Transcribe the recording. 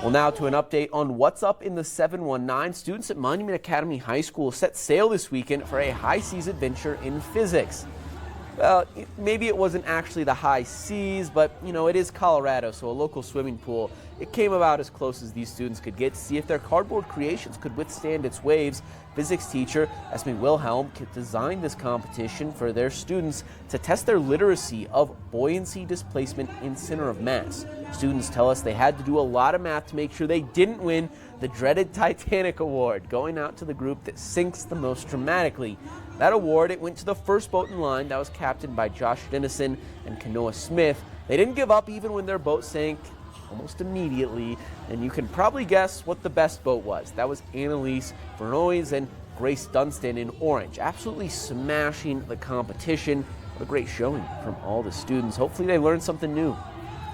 Well, now to an update on what's up in the 719. Students at Monument Academy High School set sail this weekend for a high seas adventure in physics. Well, maybe it wasn't actually the high seas, but it is Colorado, so a local swimming pool. It came about as close as these students could get to see if their cardboard creations could withstand its waves. Physics teacher Esme Wilhelm designed this competition for their students to test their literacy of buoyancy, displacement, and center of mass. Students tell us they had to do a lot of math to make sure they didn't win the dreaded Titanic Award, going out to the group that sinks the most dramatically. That award, it went to the first boat in line that was captained by Josh Dennison and Kanoa Smith. They didn't give up even when their boat sank almost immediately, and you can probably guess what the best boat was. That was Annalise Vernoys and Grace Dunstan in orange, absolutely smashing the competition. What a great showing from all the students. Hopefully they learned something new.